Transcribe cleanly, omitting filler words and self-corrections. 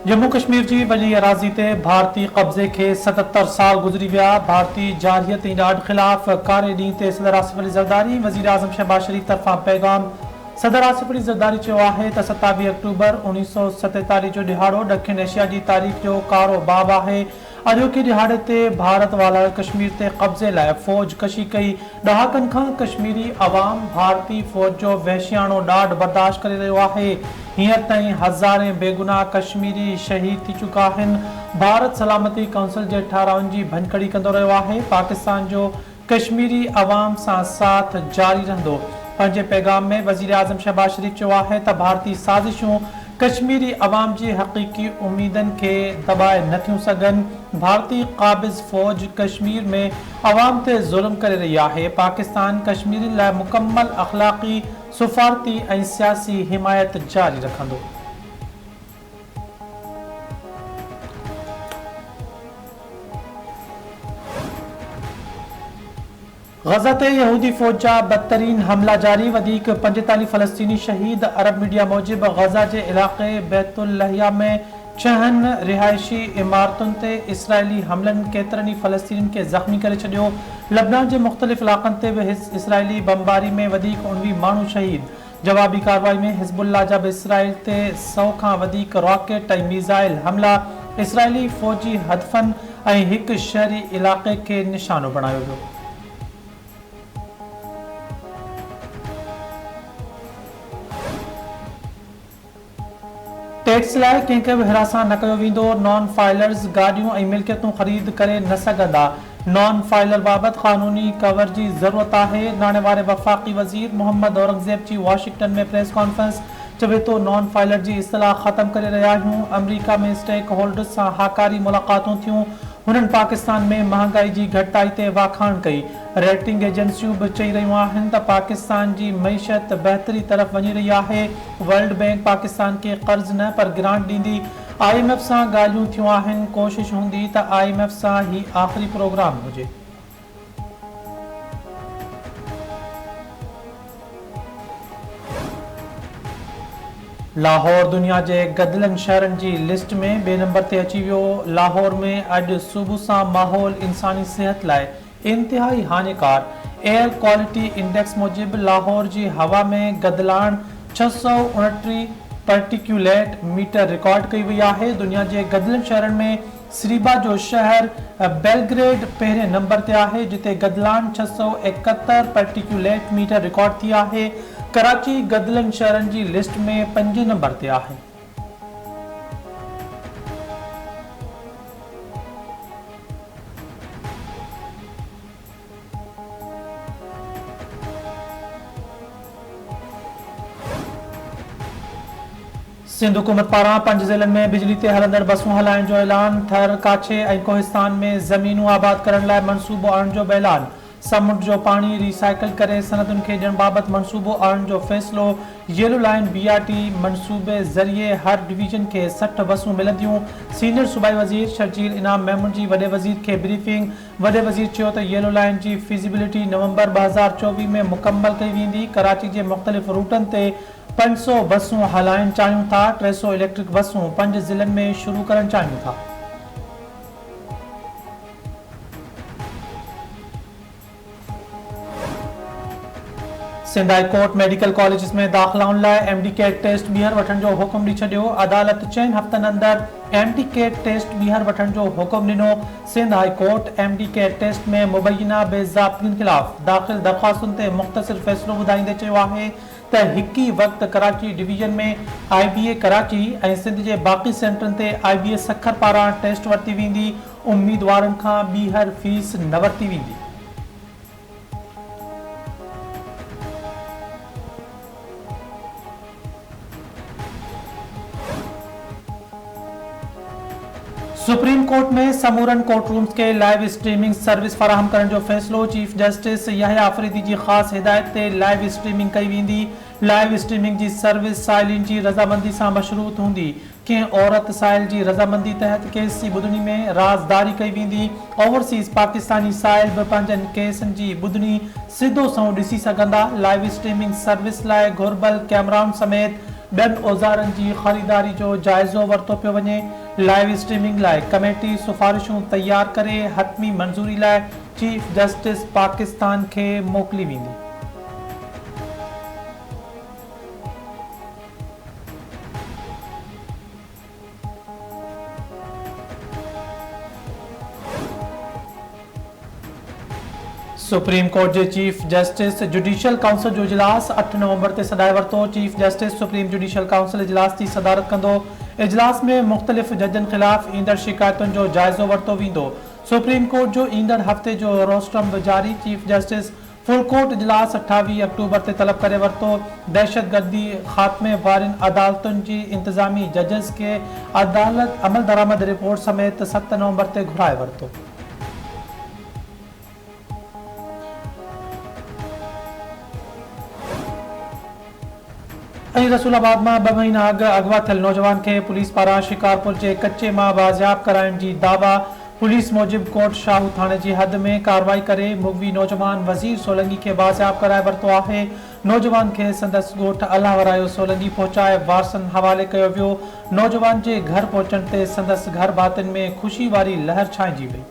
जम्मू कश्मीर की वॾी अराज़ी ते भारतीय कब्ज़े के 77 साल गुज़री विया। भारतीय जारहियत ऐं ॾाढ ख़िलाफ़ कारे ॾींहं ते सदर आसिफ अली ज़रदारी वज़ीर आज़म शहबाज शरीफ़ तरफ़ां पैगाम। सदर आसिफ अली ज़रदारी चयो आहे त 27 अक्टूबर 1947 जो ॾिहाड़ो ॾखिण एशिया जी तारीख़ जो कारो बाब आहे। अॼोके ॾिहाड़े ते भारत वाला कश्मीर ते कब्ज़े लाइ फ़ौज कशी कई। ॾहाकनि खां कश्मीरी अवाम भारतीय फ़ौज जो वहशियाणो ॾाढ बर्दाश्त करे रहियो आहे। हींअर ताईं हज़ारे बेगुनाह कश्मीरी शहीद थी चुका आहिनि। भारत सलामती काउंसिल जे ठाराउनि जी भञकड़ी कंदो रहियो आहे। पाकिस्तान जो कश्मीरी अवाम सां साथ जारी रहंदो। पंहिंजे पैगाम में वज़ीर आज़म शहबाज शरीफ़ चयो आहे त भारतीय साज़िशूं कश्मीरी अवाम जी हक़ीक़ी उम्मीदनि खे दॿाए नथियूं सघनि। भारतीय क़ाबिज़ फ़ौज कश्मीर में अवाम ते ज़ुल्म करे रही आहे। पाकिस्तान कश्मीरियुनि लाइ मुकम्मल अख़लाक़ी, सुफ़ारती ऐं सियासी हिमायत जारी रखंदो। गज़ा ते यहूदी फ़ौज जा बदतरीन हमला जारी। वधीक 45 फ़लस्तीनी शहीद। अरब मीडिया मूजिब गज़ा जे इलाक़े बैतुल लहिया में 6 रिहाइशी इमारतुनि ते इसराइली हमलनि केतिरनि ई फ़लस्तीनियुनि खे ज़ख़्मी करे छॾियो। लबनान जे मुख़्तलिफ़ इलाक़नि ते बि इसराइली बमबारी में वधीक 19 माण्हू शहीद। जवाबी कार्रवाई में हिज़्बुल्लाह जा बि इसराइल ते 100 खां वधीक रॉकेट ऐं मीज़ाइल हमला। इसराइली फ़ौजी हदफ़नि ऐं हिकु शहरी इलाक़े खे निशानो बणायो वियो। टैक्स लाइ कंहिंखे बि हिरासा न कयो वेंदो। नॉन फाइलर्स गाॾियूं ऐं मिल्कियतूं ख़रीद करे न सघंदा। नॉन फाइलर बाबति क़ानूनी कवर जी ज़रूरत आहे। नाणे वारे वफ़ाक़ी वज़ीर मोहम्मद औरंगज़ेब जी वाशिंगटन में प्रेस कॉन्फ्रेंस। चवे थो नॉन फाइलर जी इस्तिलाह ख़त्म करे रहिया आहियूं। अमरीका में स्टेक होल्डर्स सां हाकारी मुलाक़ातूं थियूं। हुननि पाकिस्तान में महांगाई जी घटिताई ते वाखाण कई। रेटिंग एजेंसियूं बि चई रहियूं आहिनि त पाकिस्तान जी मईशत बहितरी तरफ़ वञी रही आहे। वर्ल्ड बैंक पाकिस्तान खे कर्ज़ न पर ग्रांट ॾींदी। IMF सां ॻाल्हियूं थियूं आहिनि। कोशिश हूंदी त IMF सां ही आख़िरी प्रोग्राम हुजे। लाहौर दुनिया जे गदिलनि शहरनि जी लिस्ट में 2 नंबर ते अची वियो। लाहौर में अॼु सुबुह सां माहौल इंसानी सिहत लाइ इंतिहाई हानिकार। एयर क्वालिटी इंडेक्स मूजिब लाहौर जी हवा में गदिलाण 629 पार्टिक्यूलेट मीटर रिकॉर्ड कई वई आहे। दुनिया जे गदिलनि शहरनि में सीरिबा जो शहर बेलग्रेड पहिरें नंबर ते आहे, जिते गदिलाण 671 पार्टिक्यूलेट मीटर रिकॉर्ड थी आहे। कराची गदिलनि शहरनि जी लिस्ट में 5 नंबर ते आहे। सिंध हुकूमत पारां 5 ज़िलनि में बिजली ते हलंदड़ बसूं हलाइण जो ऐलान। थर, काछे ऐं कोहिस्तान में ज़मीनूं आबाद करण लाइ मनसूबो आणण जो बि ऐलान। समुंड जो पाणी रिसाइकिल करे सनदुनि खे ॾियण बाबति मनसूबो आणण जो फ़ैसिलो। येलो लाइन BRT मनसूबे ज़रिए हर डिवीज़न खे 60 बसूं मिलंदियूं। सीनियर सूबाई वज़ीर शर्जील इनाम महमूद जी वॾे वज़ीर खे ब्रीफिंग। वॾे वज़ीर चयो त येलो लाइन जी फीज़िबिलिटी नवंबर 2024 में मुकमल कई वेंदी। कराची जे मुख़्तलिफ़ रूटनि ते 500 बसूं हलाइण चाहियूं था। 300 इलेक्ट्रिक बसूं 5 ज़िलनि में शुरू करण चाहियूं था। Sindh high court medical college में दाख़िलाउनि लाइ MD-CAT टेस्ट ॿीहर वठण जो हुकुम ॾेई छॾियो। अदालत 4 हफ़्तनि अंदरि MD-CAT टेस्ट ॿीहर वठण जो हुकुम ॾिनो। Sindh high court MD-CAT test में मुबैना बेज़ाब्तियुनि ख़िलाफ़ दाख़िल दरख़्वास्तुनि ते मुख़्तसिर फ़ैसिलो ॿुधाईंदे चयो आहे त हिकु ई वक़्तु कराची डिवीज़न में IBA कराची ऐं सिंध जे बाक़ी सेंटरनि ते IBA सखर पारां टेस्ट वरिती वेंदी। उम्मीदवारनि खां ॿीहर फीस न वरिती वेंदी। सुप्रीम कोर्ट में समूरन कोर्ट रूम्स के लाइव स्ट्रीमिंग सर्विस फराहम करण जो फ़ैसिलो। चीफ जस्टिस यहया अफरीदी जी ख़ासि हिदायत ते लाइव स्ट्रीमिंग कई वेंदी। लाइव स्ट्रीमिंग जी सर्विस साइलिन जी रज़ामंदी सां मशरूत हूंदी। कंहिं औरत साइल जी रज़ामंदी तहत केस जी ॿुधणी में राज़दारी कई वेंदी। ओवरसीज़ पाकिस्तानी साइल बि पंहिंजनि केसनि जी ॿुधणी सिधो संओं ॾिसी सघंदा। लाइव स्ट्रीमिंग सर्विस लाइ घुर्बल कैमराउनि समेत ॿियनि औज़ारनि जी ख़रीदारी जो जाइज़ो वरितो पियो वञे। लाइव स्ट्रीमिंग लाइ कमेटी सिफ़ारिशूं तयारु करे हतमी मंज़ूरी लाइ चीफ जस्टिस पाकिस्तान खे मोकिली वेंदी। सुप्रीम कोर्ट के चीफ जस्टिस जुडिशियल काउंसिल जो इजलास 8 नवंबर से सदाए वरतो। Chief justice supreme judicial council इजलास की सदारत कंदो। इजलास में मुख्तलिफ जजन खिलाफ ईंदड़ शिकायतुन जो जायज़ो वरतो वेंदो। सुप्रीम कोर्ट जो ईंदड़ हफ्ते जो रोस्टरम जारी। चीफ जस्टिस फुल कोर्ट इजलास 28 अक्टूबर से तलब करे वरतो। दहशतगर्दी खात्मे वारिन अदालतुन की इंतजामी जजेस के अदालत अमल दरामद रिपोर्ट समेत 7 नवंबर से घुराए वरतो। रसूलाबाद में 2 महीना अग अगवा थियल नौजवान के पुलिस पारा शिकारपुर के कच्चे मां बाजियाब कराइण की दावा। पुलिस मूजिब कोट शाहू थाने की हद में कार्रवाई करे मुगवी नौजवान वजीर सोलंगी के बाजियाब कराए वरतो है। नौजवान के संदस गोठ अलावरायो सोलंगी पहुंचाए वारसन हवाले किया वियो। नौजवान के घर पहुंचण ते संदस घर भातिन में खुशी वारी लहर छाइजी वई।